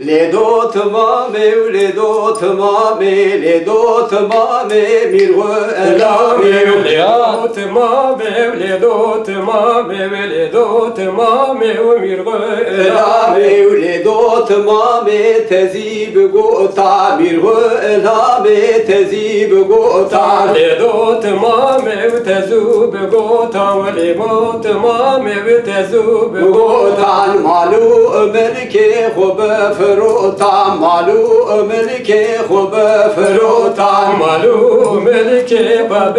Le do tamame, le do tamame, le do tamame, mirwe elame, le do tamame, le do tamame, le do tamame, mirwe elame, le do tamame, tezib gota, mirwe elame, tezib gota, le do tamame, tezub gota, le do tamame, tezub gota, malu melke khobe فروتا مالو ملكي خوب فروتا مالو ملكي خوب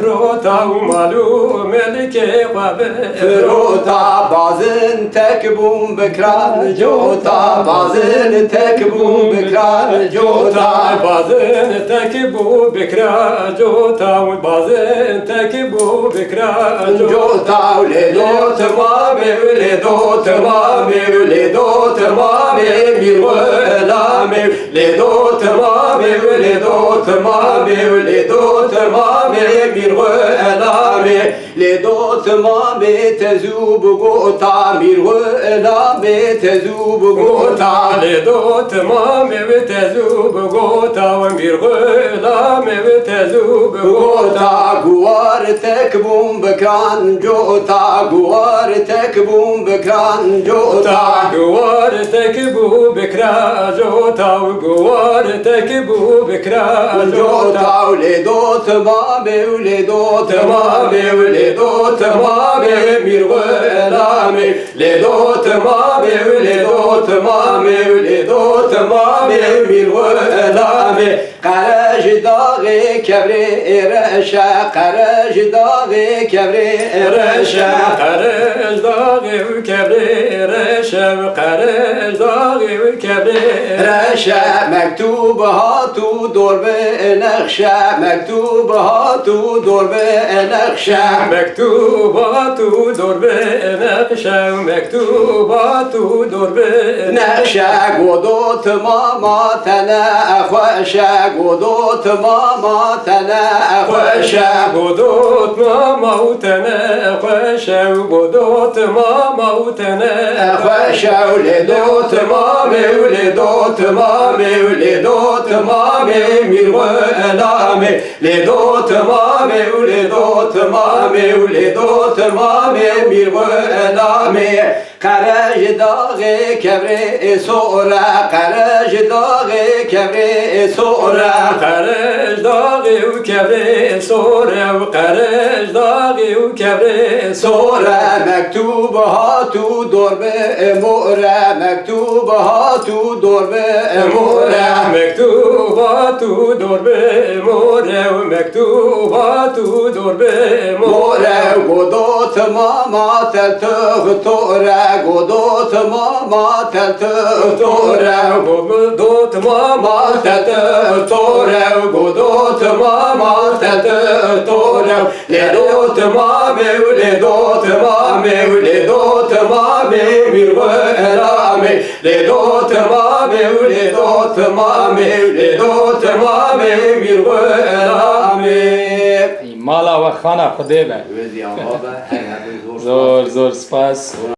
فروتا مالو ملكي خوب فروتا بازن تكبون بكران جوتا بازن تكبون بكران جوتا بازن تكبون بكران جوتا بازن تكبون بكران جوتا ولدو تمامي ولدو تمامي ولدو تمامي mirvelame le do tamame le do tamame le do tamame mirvelame le do tamame tezub gota mirvelame tezub gota le do tamame tezub gota mirvelame tezub gota guar tekbum bekran jota guar tekbum bekran jota guar tekbum بكرا جوتا وقوار تكبو بكرا جوتا ولدو تمامي ولدو تمامي ولدو تمامي ميرغلامي لدو تمامي ولدو تمامي ولدو تمامي ميرغلامي قرج داغي كبري رشا قرج داغي كبري رشا قرج داغي كبري رشا قرج داغي رشا مكتوب هاتو دور بنخشة مكتوب هاتو دور بنخشة مكتوب هاتو دور بنخشة مكتوب هاتو دور بنخشة قدوت ماما تنا أخوشة قدوت ماما تنا أخوشة قدوت ماما وتنا أخوشة قدوت ماما وتنا أخوشة ولدوت مامي ولدوت مامي ولدوت مامي mirvelame ledot mame ledot mame ledot mame mirvelame karaj dağe kevre sora karaj dağe kevre sora karaj dağe kevre sora karaj dağe kevre sora mektub hatu dorbe mora mektub hatu dorbe mora mektubatu dorbe more mektubatu dorbe more godot mama tel tore godot mama tel tore godot mama tel tore godot mama tel tore ledot mame ledot mame ledot mame mirvelame ledot mame ledot mame ledot mame mirvelame مالا و خانه خودی به زور زور سپاس